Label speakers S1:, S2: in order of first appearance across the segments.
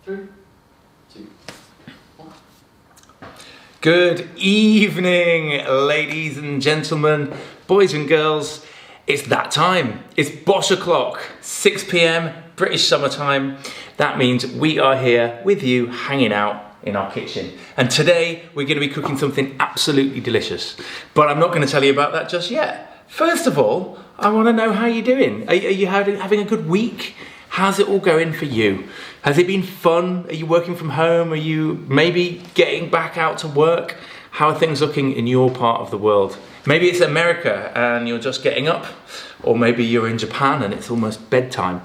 S1: 3, 2, 1.
S2: Good evening, ladies and gentlemen, boys and girls. It's that time. It's Bosh o'clock, 6 p.m, British summertime. That means we are here with you, hanging out in our kitchen. And today we're going to be cooking something absolutely delicious. But I'm not going to tell you about that just yet. First of all, I want to know how you're doing. Are you having a good week? How's it all going for you? Has it been fun? Are you working from home? Are you maybe getting back out to work? How are things looking in your part of the world? Maybe it's America and you're just getting up, or maybe you're in Japan and it's almost bedtime.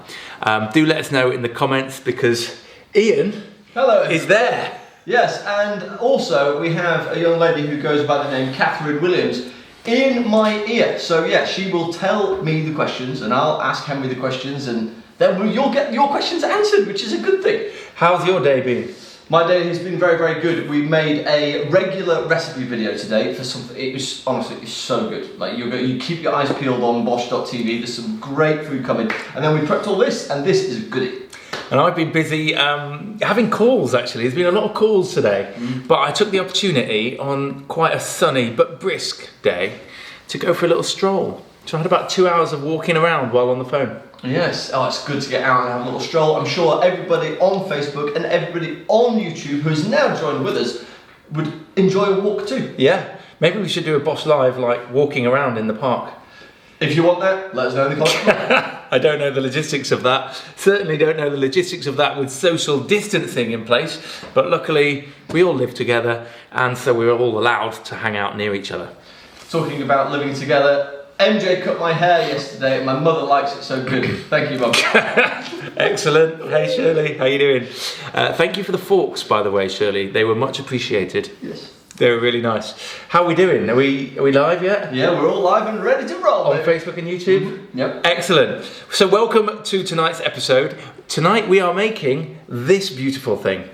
S2: Do let us know in the comments because Ian is there.
S1: Yes, and also we have a young lady who goes by the name Catherine Williams in my ear. So yeah, she will tell me the questions and I'll ask Henry the questions, and then you'll get your questions answered, which is a good thing.
S2: How's your day been?
S1: My day has been very, very good. We made a regular recipe video today for something. It was honestly, it's so good. Like you keep your eyes peeled on bosh.tv. There's some great food coming, and then we prepped all this, and this is a goodie.
S2: And I've been busy having calls, actually. There's been a lot of calls today, but I took the opportunity on quite a sunny but brisk day to go for a little stroll. So I had about 2 hours of walking around while on the phone.
S1: Yes, oh, it's good to get out and have a little stroll. I'm sure everybody on Facebook and everybody on YouTube who has now joined with us would enjoy a walk too.
S2: Yeah, maybe we should do a Bosh Live, like walking around in the park.
S1: If you want that, let us know in the comments.
S2: I don't know the logistics of that. Certainly don't know the logistics of that with social distancing in place. But luckily, we all live together, and so we're all allowed to hang out near each other.
S1: Talking about living together, MJ cut my hair yesterday and my mother likes it so good. Thank you, Mum.
S2: Excellent. Hey, Shirley, how you doing? Thank you for the forks, by the way, Shirley. They were much appreciated.
S1: Yes.
S2: They were really nice. How are we doing? Are we live yet?
S1: Yeah, we're all live and ready to roll.
S2: On Facebook and YouTube?
S1: Mm-hmm. Yep.
S2: Excellent. So welcome to tonight's episode. Tonight we are making this beautiful thing.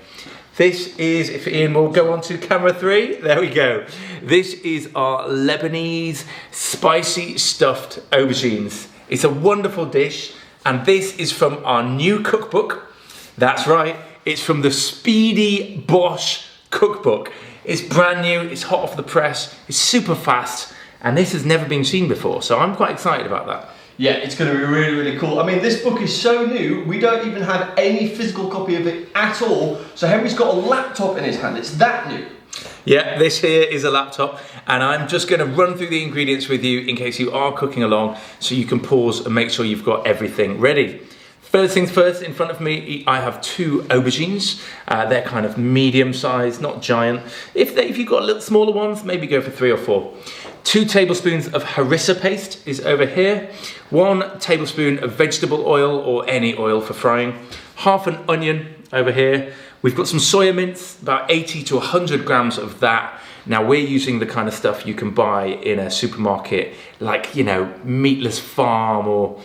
S2: This is, if Ian will go on to camera 3, there we go. This is our Lebanese spicy stuffed aubergines. It's a wonderful dish, and this is from our new cookbook. That's right, it's from the Speedy Bosh cookbook. It's brand new, it's hot off the press, it's super fast, and this has never been seen before, so I'm quite excited about that.
S1: Yeah, it's going to be really, really cool. I mean, this book is so new, we don't even have any physical copy of it at all. So Henry's got a laptop in his hand, it's that new.
S2: Yeah, this here is a laptop, and I'm just going to run through the ingredients with you in case you are cooking along, so you can pause and make sure you've got everything ready. First things first, in front of me, I have 2 aubergines. They're kind of medium sized, not giant. If you've got little smaller ones, maybe go for 3 or 4. 2 tablespoons of harissa paste is over here. 1 tablespoon of vegetable oil, or any oil for frying. Half an onion over here. We've got some soya mince, about 80 to 100 grams of that. Now we're using the kind of stuff you can buy in a supermarket, like, you know, Meatless Farm or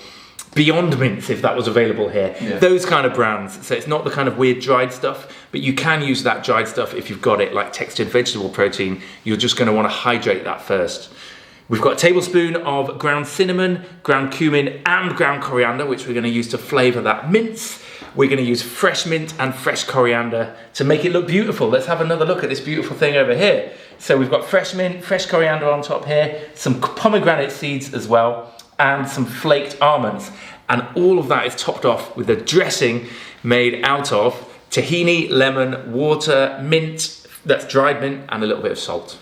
S2: Beyond Mince, if that was available here. Yeah. Those kind of brands. So it's not the kind of weird dried stuff, but you can use that dried stuff if you've got it, like textured vegetable protein. You're just going to want to hydrate that first. We've got a tablespoon of ground cinnamon, ground cumin, and ground coriander, which we're going to use to flavour that mince. We're going to use fresh mint and fresh coriander to make it look beautiful. Let's have another look at this beautiful thing over here. So we've got fresh mint, fresh coriander on top here, some pomegranate seeds as well, and some flaked almonds, and all of that is topped off with a dressing made out of tahini, lemon, water, mint, that's dried mint, and a little bit of salt.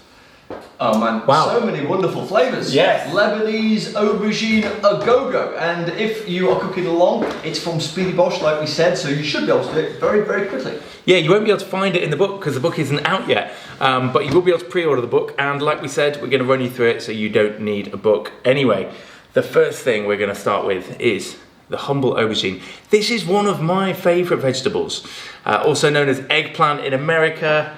S1: Oh man, wow. So many wonderful flavours.
S2: Yes.
S1: Lebanese aubergine a go-go, and if you are cooking along, it's from Speedy Bosh, like we said, so you should be able to do it very, very quickly. Yeah,
S2: you won't be able to find it in the book because the book isn't out yet, but you will be able to pre-order the book, and like we said, we're going to run you through it so you don't need a book anyway. The first thing we're going to start with is the humble aubergine. This is one of my favourite vegetables, also known as eggplant in America.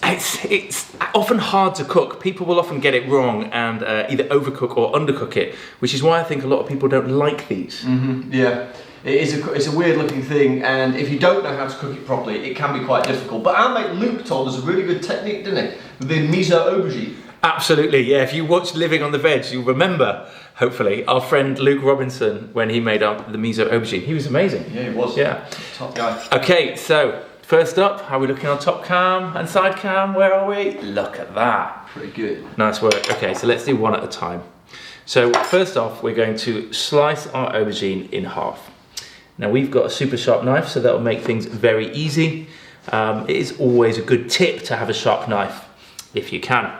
S2: It's often hard to cook. People will often get it wrong and either overcook or undercook it, which is why I think a lot of people don't like these.
S1: Mm-hmm. Yeah, it's a weird looking thing, and if you don't know how to cook it properly, it can be quite difficult. But our mate Luke told us a really good technique, didn't he? With the miso aubergine.
S2: Absolutely, yeah. If you watched Living on the Veg, you'll remember, hopefully, our friend Luke Robinson when he made up the miso aubergine. He was amazing.
S1: Yeah, he was.
S2: Yeah.
S1: Top guy.
S2: Okay, so First up, how are we looking on top cam and side cam? Where are we? Look at that.
S1: Pretty good.
S2: Nice work. Okay, so let's do one at a time. So first off, we're going to slice our aubergine in half. Now we've got a super sharp knife, so that'll make things very easy. It is always a good tip to have a sharp knife if you can.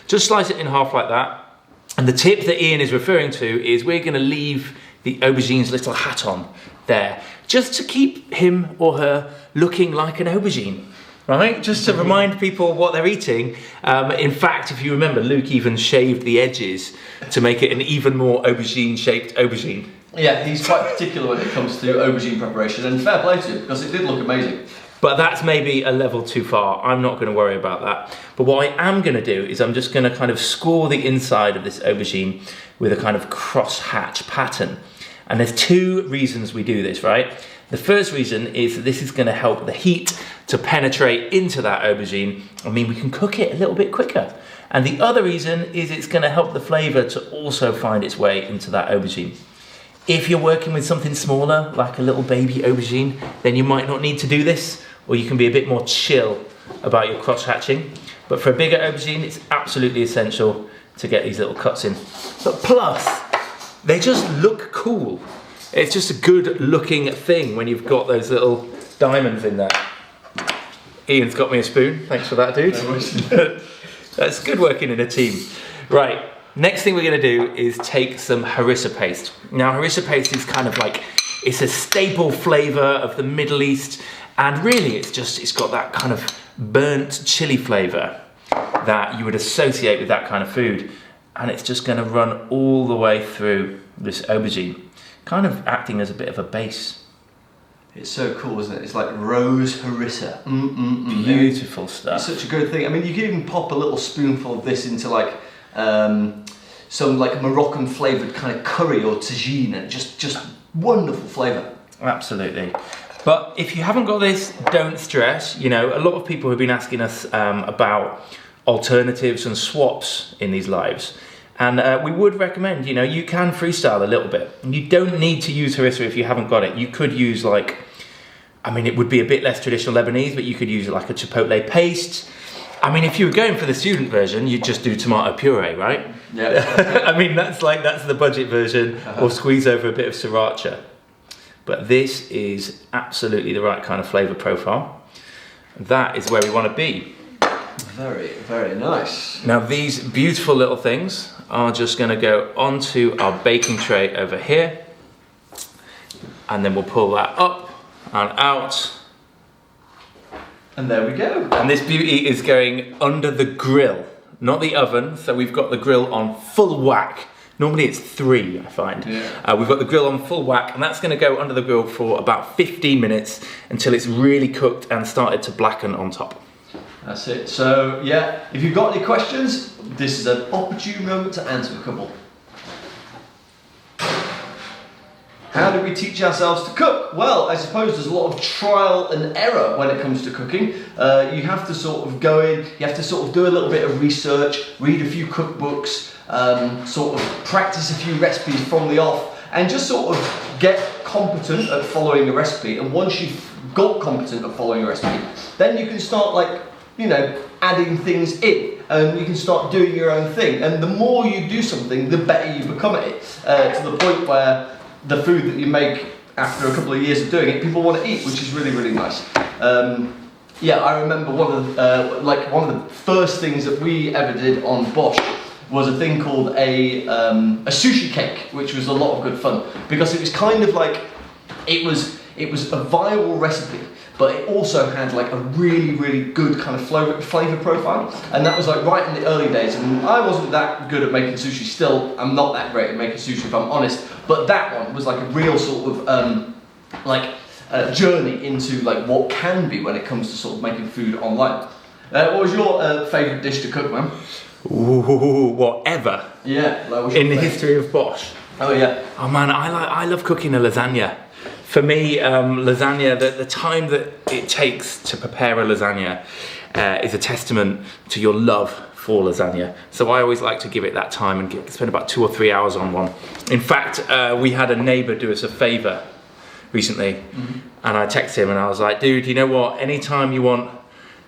S2: Just slice it in half like that. And the tip that Ian is referring to is we're going to leave the aubergine's little hat on there, just to keep him or her looking like an aubergine, right? Just to remind people what they're eating. In fact, if you remember, Luke even shaved the edges to make it an even more aubergine-shaped aubergine.
S1: Yeah, he's quite particular when it comes to aubergine preparation, and fair play to him, because it did look amazing.
S2: But that's maybe a level too far. I'm not going to worry about that. But what I am going to do is I'm just going to kind of score the inside of this aubergine with a kind of cross-hatch pattern. And there's two reasons we do this, right? The first reason is that this is going to help the heat to penetrate into that aubergine. I mean, we can cook it a little bit quicker. And the other reason is it's going to help the flavour to also find its way into that aubergine. If you're working with something smaller, like a little baby aubergine, then you might not need to do this, or you can be a bit more chill about your cross-hatching. But for a bigger aubergine, it's absolutely essential to get these little cuts in. But plus, they just look cool. It's just a good looking thing when you've got those little diamonds in there. Ian's got me a spoon. Thanks for that, dude. That's good working in a team. Right, next thing we're gonna do is take some harissa paste. Now, harissa paste is kind of like, it's a staple flavor of the Middle East, and really it's got that kind of burnt chili flavor that you would associate with that kind of food. And it's just gonna run all the way through this aubergine, kind of acting as a bit of a base.
S1: It's so cool, isn't it? It's like rose harissa.
S2: Beautiful stuff.
S1: It's such a good thing. I mean, you can even pop a little spoonful of this into like some like Moroccan flavoured kind of curry or tagine, and just wonderful flavour.
S2: Absolutely. But if you haven't got this, don't stress. You know, a lot of people have been asking us about alternatives and swaps in these lives. And we would recommend, you know, you can freestyle a little bit. You don't need to use harissa if you haven't got it. You could use like, I mean, it would be a bit less traditional Lebanese, but you could use like a chipotle paste. I mean, if you were going for the student version, you'd just do tomato puree, right?
S1: Yeah.
S2: I mean, that's the budget version, or squeeze over a bit of sriracha. But this is absolutely the right kind of flavour profile. That is where we want to be.
S1: Very, very nice.
S2: Now these beautiful little things are just going to go onto our baking tray over here, and then we'll pull that up and out.
S1: And there we go.
S2: And this beauty is going under the grill, not the oven. So we've got the grill on full whack. Normally it's 3, I find.
S1: Yeah.
S2: We've got the grill on full whack, and that's going to go under the grill for about 15 minutes until it's really cooked and started to blacken on top.
S1: That's it. So yeah, if you've got any questions, this is an opportune moment to answer a couple. How do we teach ourselves to cook? Well, I suppose there's a lot of trial and error when it comes to cooking. You have to sort of go in, you have to sort of do a little bit of research, read a few cookbooks, sort of practice a few recipes from the off, and just sort of get competent at following a recipe. And once you've got competent at following a recipe, then you can start, like, you know, adding things in, and you can start doing your own thing. And the more you do something, the better you become at it, to the point where the food that you make after a couple of years of doing it, people want to eat, which is really, really nice. Yeah, I remember one of the first things that we ever did on Bosch was a thing called a sushi cake, which was a lot of good fun, because it was kind of like, it was a viral recipe, but it also had like a really, really good kind of flavour profile. And that was like right in the early days, and I wasn't that good at making sushi. Still, I'm not that great at making sushi, if I'm honest, but that one was like a real sort of journey into like what can be when it comes to sort of making food online. What was your favourite dish to cook, man?
S2: Ooh, whatever.
S1: Yeah, like
S2: in the history of Bosch.
S1: Oh yeah.
S2: Oh man, I love cooking a lasagna. For me, lasagna, the time that it takes to prepare a lasagna is a testament to your love for lasagna. So I always like to give it that time and spend about 2 or 3 hours on one. In fact, we had a neighbour do us a favour recently, and I texted him and I was like, dude, you know what? Anytime you want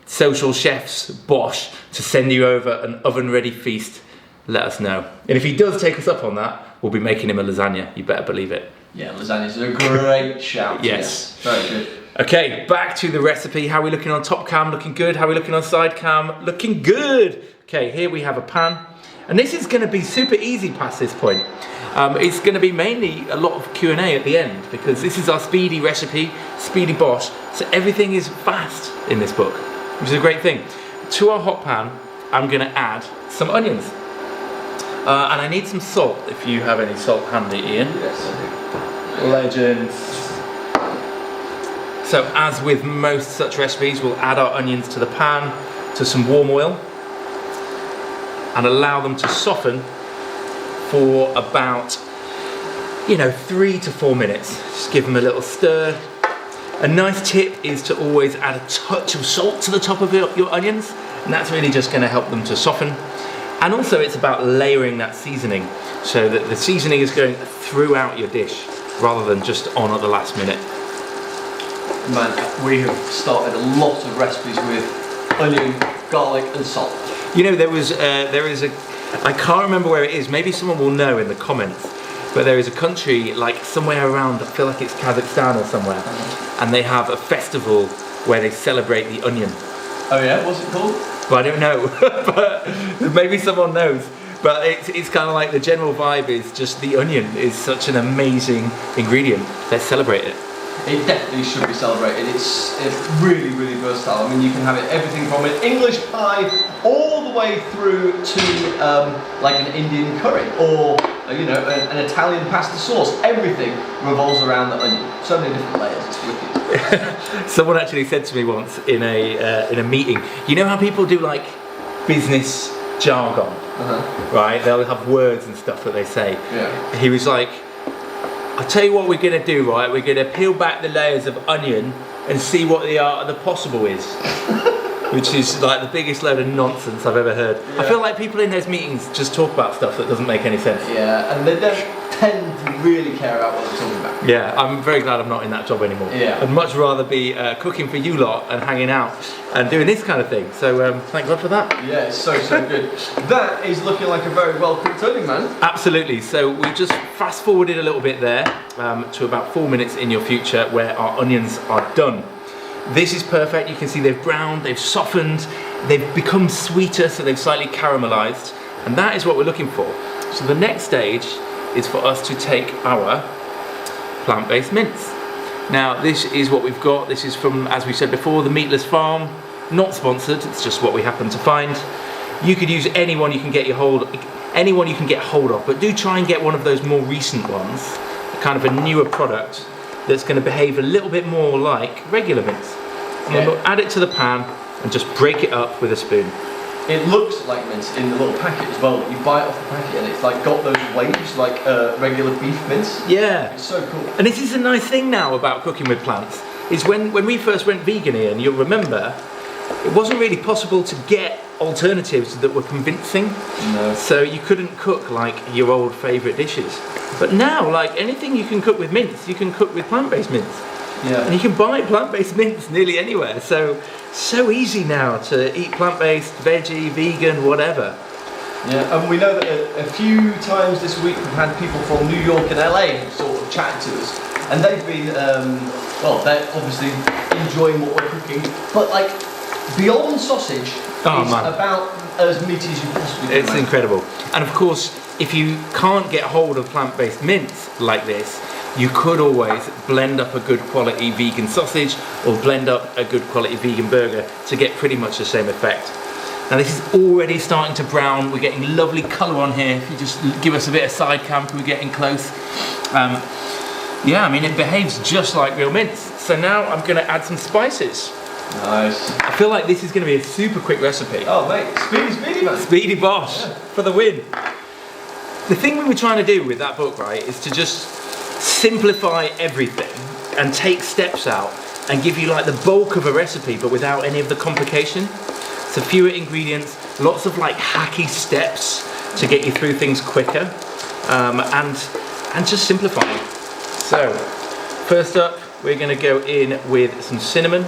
S2: Social Chef's Bosch to send you over an oven-ready feast, let us know. And if he does take us up on that, we'll be making him a lasagna. You better believe it.
S1: Yeah, lasagna's a great shout.
S2: Yes.
S1: Very good.
S2: Okay, back to the recipe. How are we looking on top cam? Looking good. How are we looking on side cam? Looking good. Okay, here we have a pan. And this is going to be super easy past this point. It's going to be mainly a lot of Q&A at the end because this is our speedy recipe, Speedy Bosh. So everything is fast in this book, which is a great thing. To our hot pan, I'm going to add some onions. And I need some salt, if you have any salt handy, Ian.
S1: Yes, I do.
S2: Legend. So as with most such recipes, we'll add our onions to the pan, to some warm oil, and allow them to soften for about, 3 to 4 minutes. Just give them a little stir. A nice tip is to always add a touch of salt to the top of your onions, and that's really just going to help them to soften. And also it's about layering that seasoning so that the seasoning is going throughout your dish rather than just on at the last minute.
S1: Man, we have started a lot of recipes with onion, garlic and salt.
S2: There is a, I can't remember where it is, maybe someone will know in the comments, but there is a country like somewhere around, I feel like it's Kazakhstan or somewhere, and they have a festival where they celebrate the onion.
S1: Oh yeah, what's it called?
S2: Well, I don't know, but maybe someone knows. But it's kind of like the general vibe is just the onion is such an amazing ingredient. Let's celebrate it.
S1: It definitely should be celebrated. It's really, really versatile. I mean, you can have it everything from an English pie all the way through to like an Indian curry or an Italian pasta sauce. Everything revolves around the onion. So many different layers. It's wicked.
S2: Someone actually said to me once in a meeting, you know how people do like business jargon, right? They'll have words and stuff that they say.
S1: Yeah.
S2: He was like, I'll tell you what we're gonna do, right? We're gonna peel back the layers of onion and see what the art of the possible is. Which is like the biggest load of nonsense I've ever heard.
S1: Yeah.
S2: I feel like people in those meetings just talk about stuff that doesn't make any sense.
S1: Yeah, and they don't tend to really care about what they're talking about.
S2: Yeah, I'm very glad I'm not in that job anymore.
S1: Yeah.
S2: I'd much rather be cooking for you lot and hanging out and doing this kind of thing. So thank God for that.
S1: Yeah, it's so good. That is looking like a very well cooked onion, man.
S2: Absolutely. So we just fast forwarded a little bit there to about 4 minutes in your future where our onions are done. This is perfect. You can see they've browned, they've softened, they've become sweeter, so they've slightly caramelized, and that is what we're looking for. So the next stage is for us to take our plant-based mince. Now this is what we've got. This is from, as we said before, the Meatless Farm. Not sponsored, it's just what we happen to find. You could use anyone you can get hold of, but do try and get one of those more recent ones, kind of a newer product that's going to behave a little bit more like regular mince. And we'll add it to the pan and just break it up with a spoon.
S1: It looks like mince in the little packet as well. You bite off the packet and it's like got those waves like regular beef mince.
S2: Yeah.
S1: It's so cool.
S2: And this is a nice thing now about cooking with plants, is when we first went vegan here, and you'll remember, it wasn't really possible to get alternatives that were convincing.
S1: No.
S2: So you couldn't cook like your old favourite dishes. But now, like anything you can cook with mince, you can cook with plant-based mince.
S1: Yeah.
S2: And you can buy plant-based mince nearly anywhere. So easy now to eat plant-based, veggie, vegan, whatever.
S1: Yeah, and we know that a few times this week we've had people from New York and LA sort of chatting to us, and they've been, they're obviously enjoying what we're cooking, but like Beyond Sausage is about as meaty as you possibly can.
S2: It's incredible. And of course, if you can't get hold of plant-based mince like this, you could always blend up a good quality vegan sausage or blend up a good quality vegan burger to get pretty much the same effect. Now this is already starting to brown. We're getting lovely colour on here. If you just give us a bit of side cam, we're getting close. Yeah, I mean, it behaves just like real mince. So now I'm going to add some spices.
S1: Nice.
S2: I feel like this is going to be a super quick recipe.
S1: Oh mate, speedy man.
S2: Speedy Bosh for the win. The thing we were trying to do with that book, right, is to just simplify everything and take steps out and give you like the bulk of a recipe but without any of the complication. So fewer ingredients, lots of like hacky steps to get you through things quicker, and just simplifying. So first up, we're going to go in with some cinnamon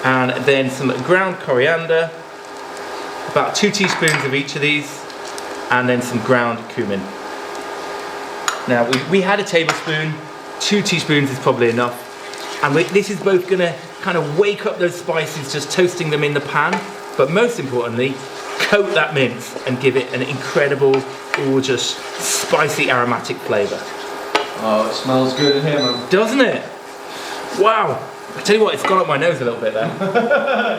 S2: and then some ground coriander, about 2 teaspoons of each of these, and then some ground cumin. Now we had a tablespoon, 2 teaspoons is probably enough, and this is both going to kind of wake up those spices just toasting them in the pan, but most importantly coat that mince and give it an incredible, gorgeous, spicy aromatic flavour.
S1: Oh, it smells good in here, man.
S2: Doesn't it? Wow. I tell you what, it's gone up my nose a little bit there.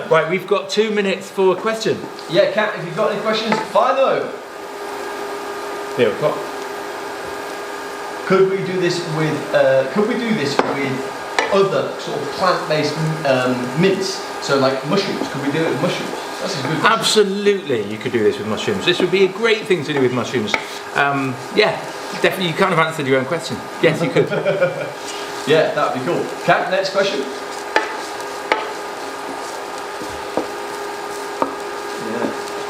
S2: Right, we've got 2 minutes for a question.
S1: Yeah, Kat, if you've got any questions, fire them over.
S2: Here we've got.
S1: Could we do this with other sort of plant-based mince? So like mushrooms. Could we do it with mushrooms? That's a good question.
S2: Absolutely, you could do this with mushrooms. This would be a great thing to do with mushrooms. Yeah, definitely. You kind of answered your own question. Yes, you could.
S1: Yeah, that would be cool. Kat, next question.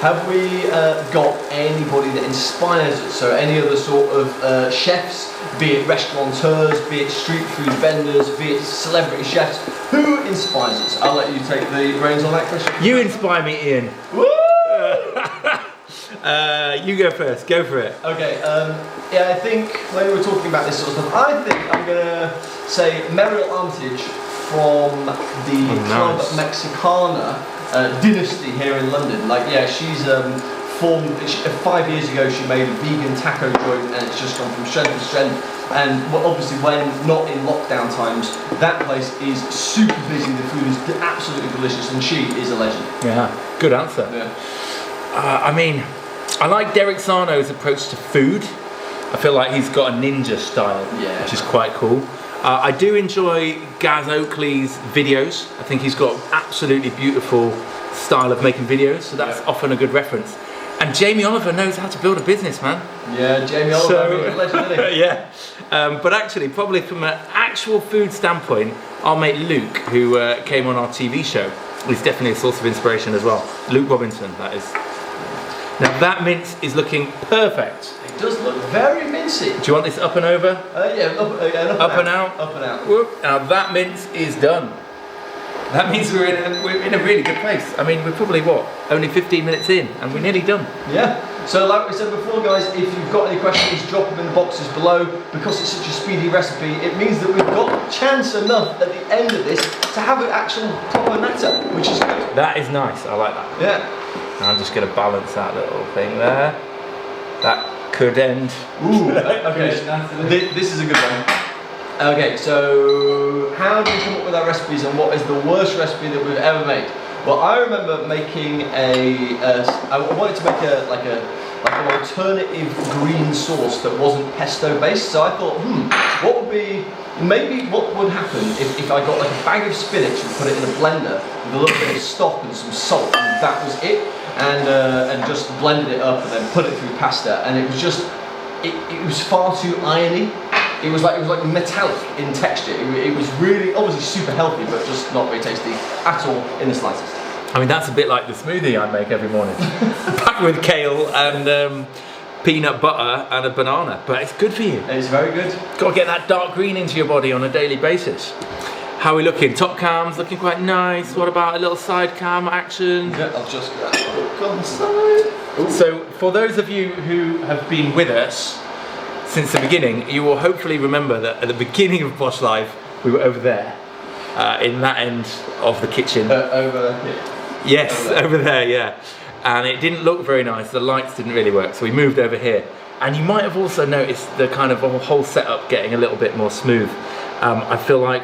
S1: Have we got anybody that inspires us? So any other sort of chefs, be it restaurateurs, be it street food vendors, be it celebrity chefs, who inspires us? I'll let you take the reins on that question.
S2: You inspire me, Ian.
S1: Woo!
S2: You go first, go for it.
S1: Okay, yeah, I think when we were talking about this sort of stuff, I think I'm going to say Meryl Armitage from the Club Mexicana dynasty here in London. Like, yeah, she's formed, 5 years ago she made a vegan taco joint and it's just gone from strength to strength. And obviously when not in lockdown times, that place is super busy, the food is absolutely delicious and she is a legend.
S2: Yeah, good answer.
S1: Yeah.
S2: I mean, I like Derek Sarno's approach to food. I feel like he's got a ninja style, which is quite cool. I do enjoy Gaz Oakley's videos. I think he's got absolutely beautiful style of making videos, so that's often a good reference. And Jamie Oliver knows how to build a business, man.
S1: Yeah, Jamie Oliver, he's a legend, isn't he?
S2: Yeah. But actually, probably from an actual food standpoint, our mate Luke, who came on our TV show, is definitely a source of inspiration as well. Luke Robinson, that is. Now that mince is looking perfect.
S1: It does look very mincy.
S2: Do you want this up and over?
S1: Yeah, up and out. Up and out.
S2: Whoop. Now that mince is done. That means we're in a really good place. I mean, we're probably, what, only 15 minutes in and we're nearly done.
S1: Yeah. So like we said before, guys, if you've got any questions, drop them in the boxes below. Because it's such a speedy recipe, it means that we've got a chance enough at the end of this to have an actual proper natter, which is good.
S2: That is nice. I like that.
S1: Yeah.
S2: I'm just going to balance that little thing there. That could end.
S1: Ooh, okay. This is a good one. Okay, so how do we come up with our recipes and what is the worst recipe that we've ever made? Well, I remember making I wanted to make like an alternative green sauce that wasn't pesto based. So I thought, what would happen if I got like a bag of spinach and put it in a blender with a little bit of stock and some salt, and that was it, and just blended it up and then put it through pasta, and it was just it was far too irony. It was like metallic in texture. It was really obviously super healthy, but just not very tasty at all in the slightest.
S2: I mean, that's a bit like the smoothie I make every morning, packed with kale and peanut butter and a banana. But it's good for you.
S1: It's very good.
S2: Got to get that dark green into your body on a daily basis. How are we looking? Top cam's looking quite nice. What about a little side cam action?
S1: Yeah, I'll just look on the side. Ooh.
S2: So, for those of you who have been with us since the beginning, you will hopefully remember that at the beginning of Bosh Live, we were over there, in that end of the kitchen.
S1: Over here.
S2: Yes, over there, yeah. And it didn't look very nice, the lights didn't really work, so we moved over here. And you might have also noticed the kind of whole setup getting a little bit more smooth. I feel like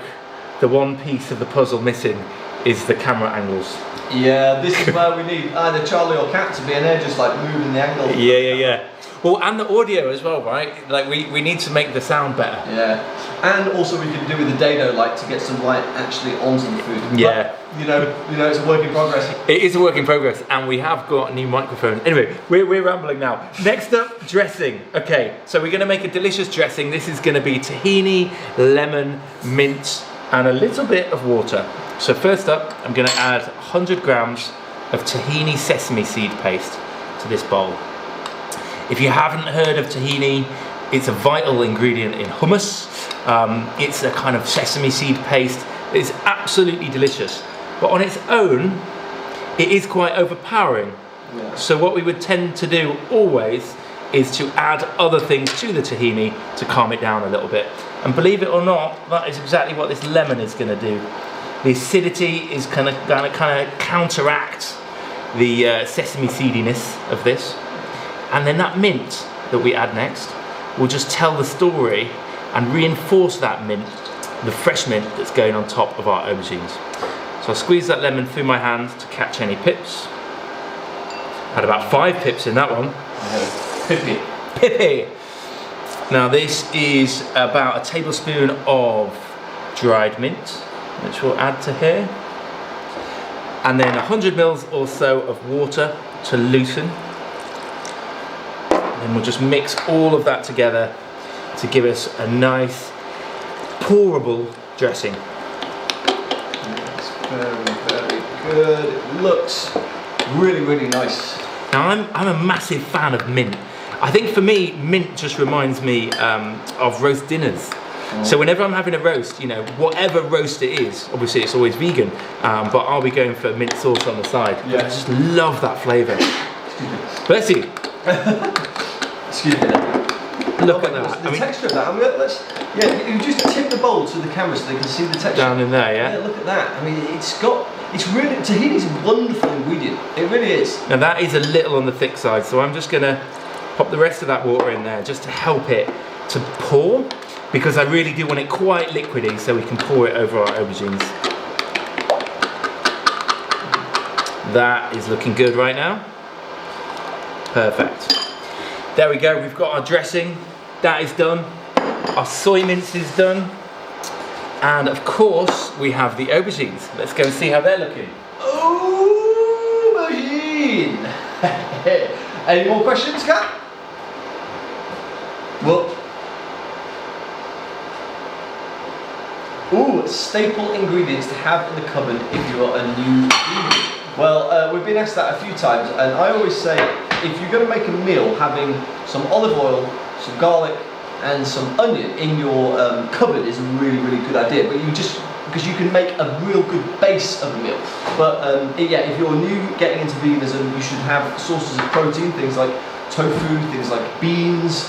S2: the one piece of the puzzle missing is the camera angles.
S1: Yeah, this is where we need either Charlie or Kat to be in there, just like moving the angle.
S2: Yeah. Well, and the audio as well, right? Like we need to make the sound better.
S1: Yeah, and also we could do with the dado light to get some light actually onto the food.
S2: Yeah.
S1: But, you know, it's a work in progress.
S2: It is a work in progress, and we have got a new microphone. Anyway, we're rambling now. Next up, dressing. Okay, so we're going to make a delicious dressing. This is going to be tahini, lemon, mint, and a little bit of water. So first up, I'm going to add 100 grams of tahini sesame seed paste to this bowl. If you haven't heard of tahini, It's a vital ingredient in hummus. It's a kind of sesame seed paste. It's absolutely delicious. But on its own, it is quite overpowering.
S1: Yeah.
S2: So what we would tend to do always is to add other things to the tahini to calm it down a little bit. And believe it or not, that is exactly what this lemon is going to do. The acidity is going to kind of counteract the sesame seediness of this. And then that mint that we add next will just tell the story and reinforce that mint, the fresh mint that's going on top of our aubergines. So I'll squeeze that lemon through my hand to catch any pips. Had about 5 pips in that one.
S1: Pippy.
S2: Pippy! Now this is about a tablespoon of dried mint, which we'll add to here. And then 100 mils or so of water to loosen. And then we'll just mix all of that together to give us a nice pourable dressing.
S1: It's very, very good. It looks really, really nice.
S2: Now I'm a massive fan of mint. I think for me, mint just reminds me of roast dinners. So whenever I'm having a roast, you know, whatever roast it is, obviously it's always vegan, but I'll be going for mint sauce on the side.
S1: Yeah.
S2: I just love that flavour. Bless you.
S1: Excuse me.
S2: Look at that.
S1: The texture of that. I mean, you just tip the bowl to the camera so they can see the texture.
S2: Down in there, yeah?
S1: Yeah, look at that. I mean, it's really, tahini's a wonderful ingredient. It really is.
S2: Now that is a little on the thick side, so I'm just gonna pop the rest of that water in there just to help it to pour, because I really do want it quite liquidy so we can pour it over our aubergines. That is looking good right now. Perfect. There we go, we've got our dressing. That is done. Our soy mince is done. And of course, we have the aubergines. Let's go and see how they're looking.
S1: Aubergine! Any more questions, Kat? Well, staple ingredients to have in the cupboard if you're a new vegan. Well, we've been asked that a few times, and I always say, if you're going to make a meal, having some olive oil, some garlic, and some onion in your cupboard is a really, really good idea. But because you can make a real good base of a meal. But yeah, if you're new getting into veganism, you should have sources of protein, things like tofu, things like beans,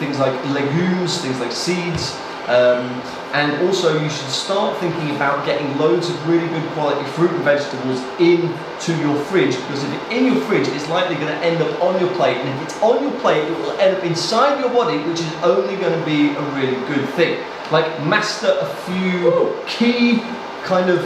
S1: things like legumes, things like seeds. And also you should start thinking about getting loads of really good quality fruit and vegetables into your fridge, because if it's in your fridge, it's likely going to end up on your plate, and if it's on your plate, it will end up inside your body, which is only going to be a really good thing. Like, master a few key kind of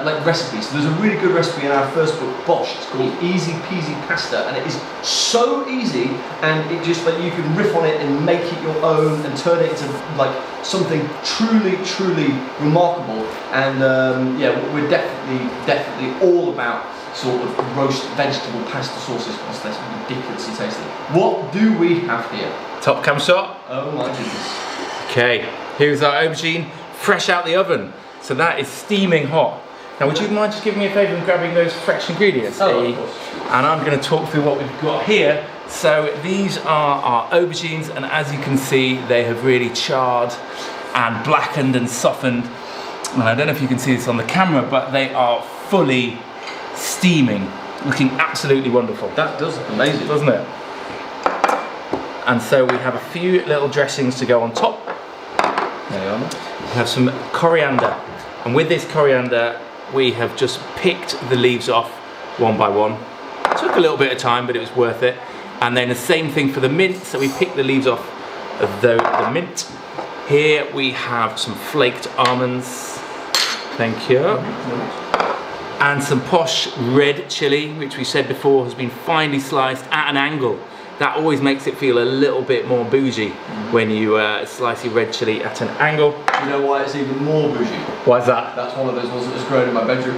S1: like recipes. So there's a really good recipe in our first book, Bosh. It's called Easy Peasy Pasta, and it is so easy, and it just like you can riff on it and make it your own and turn it into like something truly, truly remarkable. And yeah, we're definitely all about sort of roast vegetable pasta sauces because they're ridiculously tasty. What do we have here?
S2: Top cam shot.
S1: Oh my goodness.
S2: Okay, here's our aubergine, fresh out the oven. So that is steaming hot. Now, would you mind just giving me a favour and grabbing those fresh ingredients?
S1: Oh, of course.
S2: And I'm going to talk through what we've got here. So these are our aubergines, and as you can see, they have really charred and blackened and softened. And I don't know if you can see this on the camera, but they are fully steaming, looking absolutely wonderful.
S1: That does look amazing,
S2: doesn't it? And so we have a few little dressings to go on top.
S1: There you are.
S2: We have some coriander, and with this coriander we have just picked the leaves off one by one. It took a little bit of time, but it was worth it. And then the same thing for the mint, so we picked the leaves off of the mint. Here we have some flaked almonds, thank you, and some posh red chilli, which we said before has been finely sliced at an angle. That always makes it feel a little bit more bougie when you slice your red chilli at an angle.
S1: You know why it's even more bougie?
S2: Why's that?
S1: That's one of those ones that was grown in my bedroom.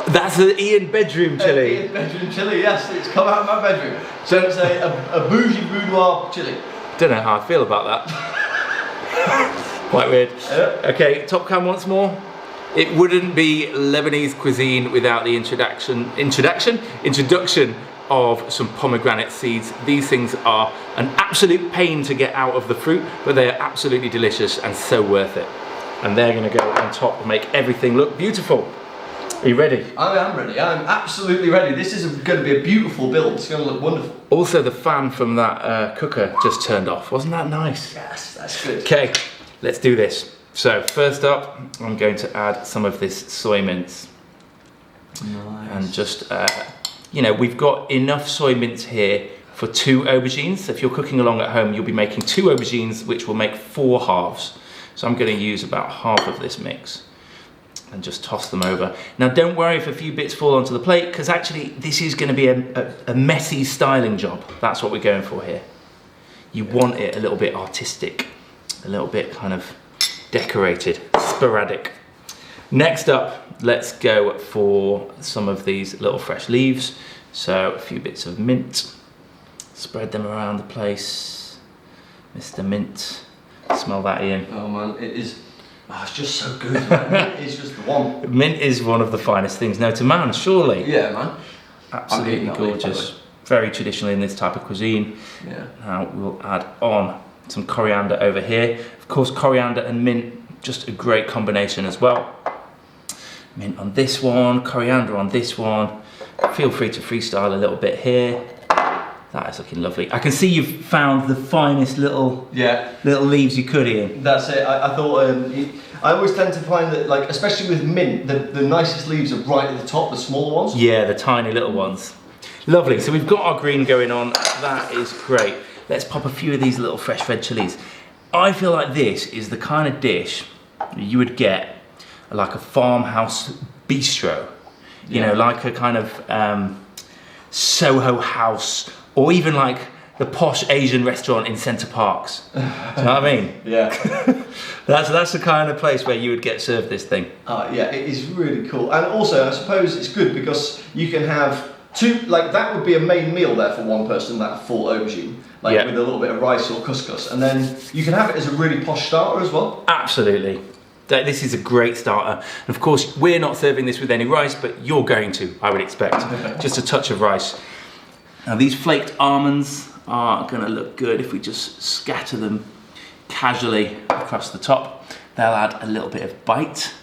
S2: That's the Ian bedroom chilli.
S1: Ian bedroom chilli, yes, it's come out of my bedroom. So it's a bougie boudoir chilli.
S2: Don't know how I feel about that. Quite weird.
S1: Yeah.
S2: Okay, top cam once more. It wouldn't be Lebanese cuisine without the introduction of some pomegranate seeds. These things are an absolute pain to get out of the fruit, but they are absolutely delicious and so worth it. And they're going to go on top and make everything look beautiful. Are you ready?
S1: I am ready. I'm absolutely ready. This is going to be a beautiful build. It's going to look wonderful.
S2: Also, the fan from that cooker just turned off. Wasn't that nice?
S1: Yes, that's good.
S2: Okay, let's do this. So first up, I'm going to add some of this soy mince.
S1: Nice.
S2: And just, you know, we've got enough soy mince here for 2 aubergines. So if you're cooking along at home, you'll be making 2 aubergines, which will make 4 halves. So I'm going to use about half of this mix and just toss them over. Now don't worry if a few bits fall onto the plate, because actually this is going to be a messy styling job. That's what we're going for here. You want it a little bit artistic, a little bit kind of decorated, sporadic. Next up, let's go for some of these little fresh leaves. So a few bits of mint, spread them around the place. Mr. Mint, smell that, Ian.
S1: Oh man, it is. Oh, it's just so good, man. Mint is just the one.
S2: Mint is one of the finest things known to man, surely.
S1: Yeah, man.
S2: Absolutely gorgeous. Very traditional in this type of cuisine.
S1: Yeah.
S2: Now we'll add on some coriander over here. Of course, coriander and mint, just a great combination as well. Mint on this one, coriander on this one. Feel free to freestyle a little bit here. That is looking lovely. I can see you've found the finest little leaves you could, Ian.
S1: That's it. I thought I always tend to find that, like, especially with mint, the nicest leaves are right at the top, the smaller ones.
S2: Yeah, the tiny little ones. Lovely. So we've got our green going on. That is great. Let's pop a few of these little fresh red chilies. I feel like this is the kind of dish you would get like a farmhouse bistro. You know, like a kind of Soho house, or even like the posh Asian restaurant in Centre Parks. Do you know what I mean?
S1: Yeah.
S2: That's the kind of place where you would get served this thing.
S1: Yeah, it is really cool. And also, I suppose it's good because you can have 2, like that would be a main meal there for one person, that full aubergine, like with a little bit of rice or couscous. And then you can have it as a really posh starter as well.
S2: Absolutely. This is a great starter. And of course, we're not serving this with any rice, but you're going to, I would expect. Just a touch of rice. Now these flaked almonds are gonna look good if we just scatter them casually across the top. They'll add a little bit of bite.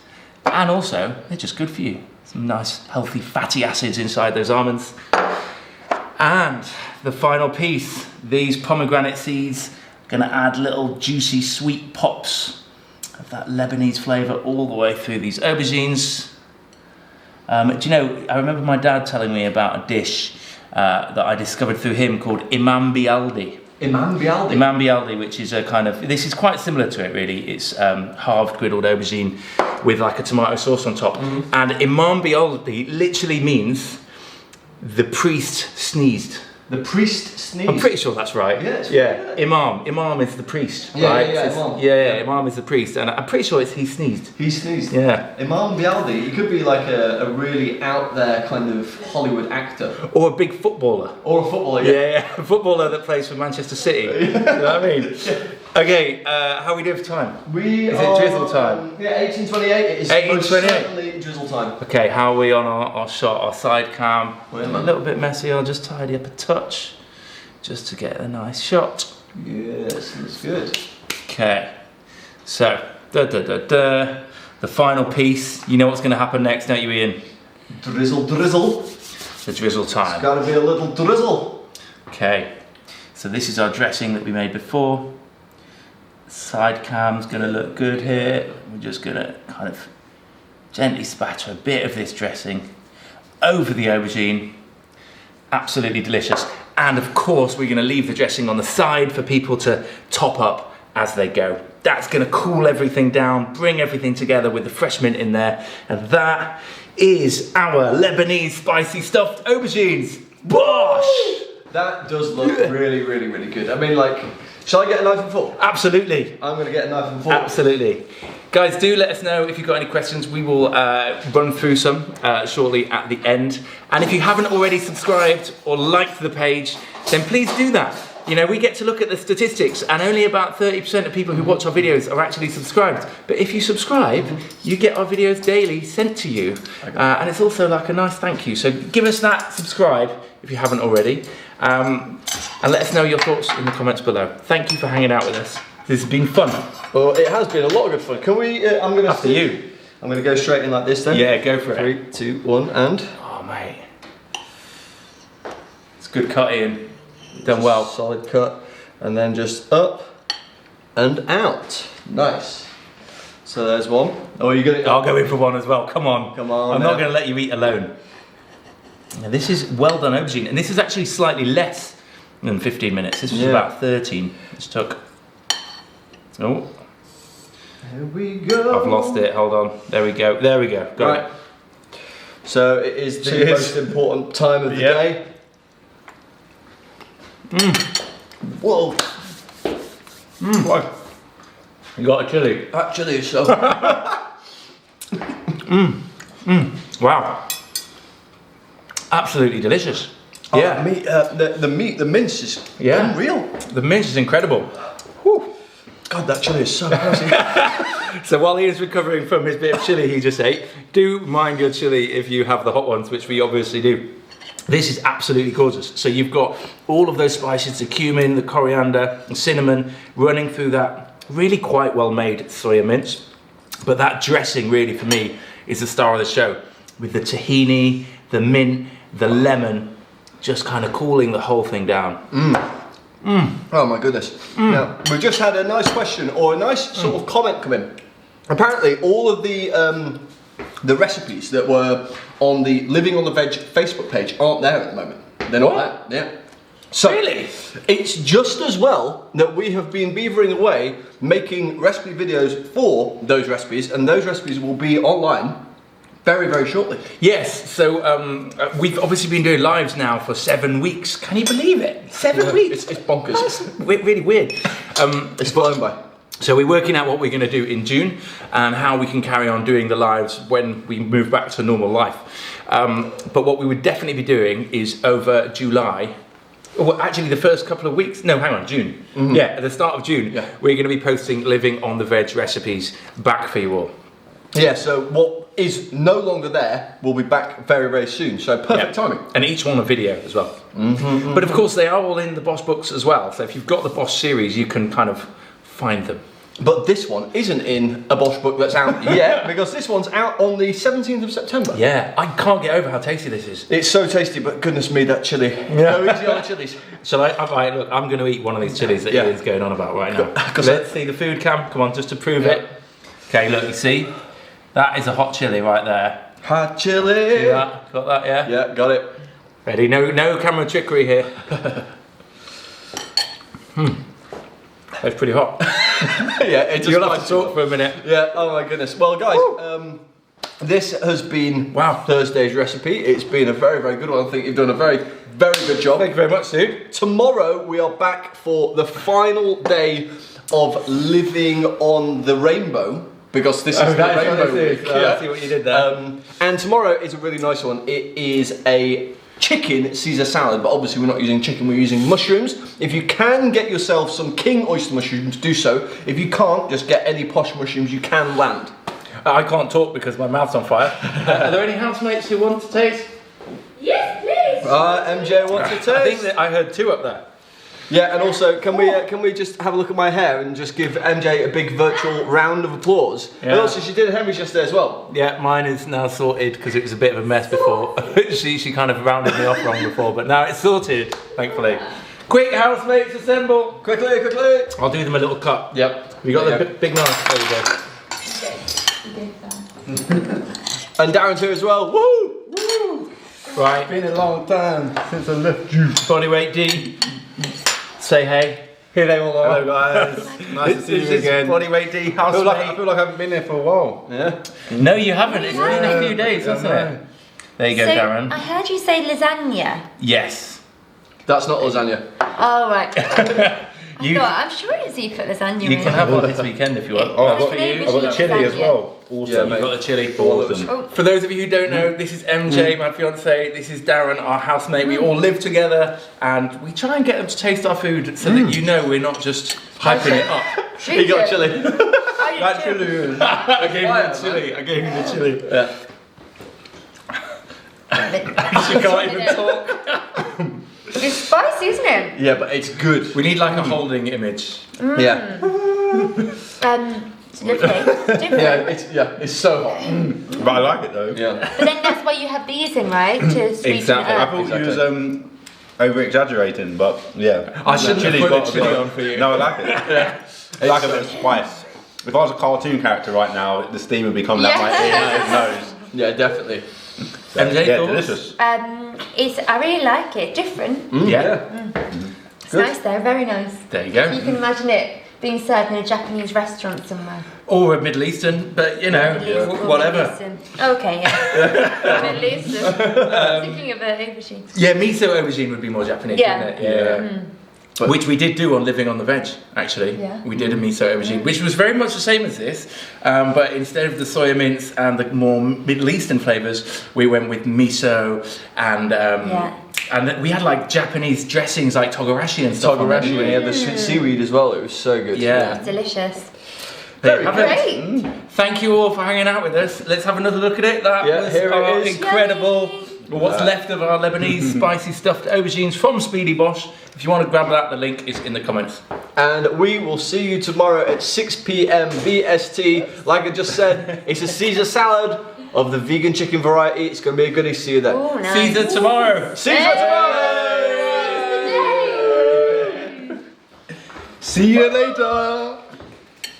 S2: And also, they're just good for you. Some nice, healthy fatty acids inside those almonds. And the final piece, these pomegranate seeds, gonna add little juicy sweet pops of that Lebanese flavour all the way through these aubergines. Do you know, I remember my dad telling me about a dish that I discovered through him called Imam Bialdi.
S1: Imam Bialdi?
S2: Imam Bialdi, which is a kind of, this is quite similar to it really. It's halved griddled aubergine with like a tomato sauce on top. Mm-hmm. And Imam Bialdi literally means the priest sneezed.
S1: The priest sneezed?
S2: I'm pretty sure that's right.
S1: Yeah.
S2: Imam is the priest, right? Imam is the priest, and I'm pretty sure it's he sneezed.
S1: He sneezed.
S2: Yeah.
S1: Imam Bialdi, he could be like a really out there kind of Hollywood actor.
S2: Or a big footballer.
S1: Or a footballer,
S2: yeah. A footballer that plays for Manchester City. You know what I mean? Okay, how are we doing for time?
S1: Is
S2: it drizzle time?
S1: Yeah, 1828. It is
S2: 1828.
S1: most certainly drizzle time.
S2: Okay, how are we on our shot, our side cam?
S1: Well,
S2: a little bit messy, I'll just tidy up a touch, just to get a nice shot.
S1: Yes, that's good.
S2: Okay, so, the final piece. You know what's going to happen next, don't you, Ian?
S1: Drizzle.
S2: The drizzle time.
S1: It's got to be a little drizzle.
S2: Okay, so this is our dressing that we made before. Side cam's gonna look good here. We're just gonna kind of gently spatter a bit of this dressing over the aubergine. Absolutely delicious. And of course, we're gonna leave the dressing on the side for people to top up as they go. That's gonna cool everything down, bring everything together with the fresh mint in there. And that is our Lebanese spicy stuffed aubergines. Bosh!
S1: That does look really, really, really good. I mean, like, shall I get a knife and fork?
S2: Absolutely.
S1: I'm going to get a knife and fork.
S2: Absolutely. Guys, do let us know if you've got any questions. We will run through some shortly at the end. And if you haven't already subscribed or liked the page, then please do that. You know, we get to look at the statistics and only about 30% of people who watch our videos are actually subscribed. But if you subscribe, you get our videos daily sent to you. And it's also like a nice thank you. So give us that subscribe. It if you haven't already. And let us know your thoughts in the comments below. Thank you for hanging out with us. This has been fun.
S1: Well, it has been a lot of good fun. Can we, I'm going to...
S2: After you.
S1: I'm going to go straight in like this then.
S2: Yeah, go for it.
S1: 3, 2, 1, and...
S2: Oh, mate. It's good cut, Ian. Done well.
S1: Solid cut. And then just up and out. Nice. So there's one. Oh, you're going to...
S2: I'll go in for one as well. Come on.
S1: Come on.
S2: I'm not going to let you eat alone. Now, this is well done aubergine, and this is actually slightly less than 15 minutes. This was about 13. This took... Oh.
S1: Here we go.
S2: I've lost it. Hold on. There we go. There we go. Got it.
S1: So it is the most important time of the day. Whoa.
S2: Right. You got a chili.
S1: That chili is so...
S2: Wow. Absolutely delicious.
S1: Oh,
S2: Yeah.
S1: the meat, the mince is unreal.
S2: The mince is incredible.
S1: Whew. God, that chili is so spicy.
S2: So while Ian's recovering from his bit of chili he just ate, do mind your chili if you have the hot ones, which we obviously do. This is absolutely gorgeous. So you've got all of those spices, the cumin, the coriander, the cinnamon, running through that really quite well made soya mince. But that dressing really for me is the star of the show, with the tahini, the mint, the lemon, just kind of cooling the whole thing down.
S1: Oh my goodness. Now, we've just had a nice question or a nice sort of comment come in. Apparently all of the recipes that were on the Living on the Veg Facebook page aren't there at the moment. They're not there. Yeah. So
S2: Really?
S1: it's just as well that we have been beavering away making recipe videos for those recipes, and those recipes will be online very, very shortly.
S2: Yes, so we've obviously been doing lives now for 7 weeks. Can you believe it? 7 weeks?
S1: It's bonkers.
S2: That's really weird.
S1: It's blown by.
S2: So we're working out what we're going to do in June and how we can carry on doing the lives when we move back to normal life. But what we would definitely be doing is over July, well, actually the first couple of weeks, no, hang on, June. Yeah, at the start of June, we're going to be posting Living on the Veg recipes back for you all.
S1: Yeah, so what is no longer there will be back very, very soon. So perfect timing.
S2: And each one a video as well. But of course they are all in the Bosch books as well. So if you've got the Bosch series, you can kind of find them.
S1: But this one isn't in a Bosch book that's out yet, because this one's out on the 17th of September.
S2: Yeah, I can't get over how tasty this is.
S1: It's so tasty, but goodness me, that chilli. Go easy on the chilies.
S2: Shall I? Right, look, I'm going to eat one of these chilies that Ian's going on about right now. Let's see the food cam. Come on, just to prove it. Okay, look, you see? That is a hot chili right there.
S1: Hot chili.
S2: See that? Got that, yeah?
S1: Yeah, got it.
S2: Ready? No camera trickery here. That's pretty hot. You'll have to talk for a minute.
S1: Yeah, oh my goodness. Well, guys, this has been Thursday's recipe. It's been a very, very good one. I think you've done a very, very good job.
S2: Thank you very much, dude.
S1: Tomorrow, we are back for the final day of Living on the Rainbow, because this is the Rainbow Week.
S2: I see what you did there.
S1: And tomorrow is a really nice one. It is a chicken Caesar salad, but obviously we're not using chicken, we're using mushrooms. If you can get yourself some king oyster mushrooms, do so. If you can't, just get any posh mushrooms you can land.
S2: I can't talk because my mouth's on fire. Are there any housemates who want to taste?
S3: Yes, please.
S1: MJ wants to taste.
S2: I think that I heard 2 up there.
S1: Yeah, and also, can we just have a look at my hair and just give MJ a big virtual round of applause?
S2: Yeah.
S1: And also, she did Henry's yesterday as well.
S2: Yeah, mine is now sorted because it was a bit of a mess before. she kind of rounded me off wrong before, but now it's sorted, thankfully. Quick, housemates, assemble!
S1: Quickly, quickly!
S2: I'll do them a little cut.
S1: Yep.
S2: We got the big knife. There we go.
S1: And Darren's here as well. Woo!
S2: Woo! Right.
S4: It's been a long time since I left you.
S2: Bodyweight D. Say hey.
S4: Here they all are. Hello guys. Nice to see you again.
S2: Bodyweight D,
S4: I
S2: housemate.
S4: feel like I haven't been here for a while.
S1: Yeah.
S2: No, you haven't. It's been a few days, hasn't it? There you go, Darren.
S3: I heard you say lasagna.
S2: Yes.
S1: That's not lasagna.
S3: Oh, right. I'm sure it's you put lasagna in.
S2: You can have one this weekend if you want.
S4: Oh,
S2: That's
S3: I've
S2: for
S3: got-
S2: you.
S4: I've got the chilli as well.
S2: Awesome.
S1: Yeah,
S2: You've
S1: mate.
S2: got the chilli.
S1: Awesome.
S3: Oh.
S2: For those of you who don't know, this is MJ, my fiance. This is Darren, our housemate. We all live together, and we try and get them to taste our food so that you know we're not just hyping it up.
S1: He got chili.
S2: That chili. I gave him the chili. I gave him the chili.
S1: Yeah.
S2: She can't even talk.
S3: It's spicy, isn't it?
S1: Yeah, but it's good.
S2: We need like a holding image.
S1: Yeah.
S3: It's lovely. It's different.
S1: It's so hot.
S4: But I like it though.
S1: Yeah.
S3: But then that's why you have these in, right? To sweeten
S2: Exactly.
S3: it
S4: I
S3: up.
S4: thought you was over exaggerating, but yeah.
S2: I shouldn't have
S4: Chili's
S2: put the
S4: got a
S2: chili
S4: bit-
S2: on for you.
S4: No, I like it.
S1: Yeah.
S4: I like a bit of spice. If I was a cartoon character right now, the steam would be coming out my ear and nose.
S1: Yeah, definitely.
S4: So,
S2: MJ,
S4: yeah,
S2: thoughts?
S4: delicious.
S3: I really like it. Different.
S2: Yeah.
S3: It's nice though. Very nice.
S2: There you go.
S3: You can imagine it being served in a Japanese restaurant somewhere.
S2: Or a Middle Eastern, but you know,
S3: Middle East or
S2: whatever.
S3: Middle Eastern. Okay, yeah. Middle Eastern. Thinking of an aubergine.
S2: Yeah, miso aubergine would be more Japanese,
S3: Yeah.
S2: wouldn't it? Yeah.
S1: But-
S2: Which we did do on Living on the Veg, actually.
S3: Yeah.
S2: We did a miso aubergine, which was very much the same as this, but instead of the soya mince and the more Middle Eastern flavours, we went with miso and and we had like Japanese dressings like togarashi and stuff. on there.
S1: Togarashi, and he had the sweet seaweed as well. It was so good.
S2: Yeah.
S3: It's delicious.
S2: There you have it.
S3: Great.
S2: Thank you all for hanging out with us. Let's have another look at it. That
S1: Yeah,
S2: was
S1: here it
S2: our
S1: is.
S2: incredible, what's left of our Lebanese spicy stuffed aubergines from Speedy Bosh. If you want to grab that, the link is in the comments.
S1: And we will see you tomorrow at 6 p.m. BST. Like I just said, it's a Caesar salad of the vegan chicken variety. It's going to be a goodie. See you then.
S3: Oh, nice.
S2: See you tomorrow.
S1: Caesar tomorrow!
S4: See you later.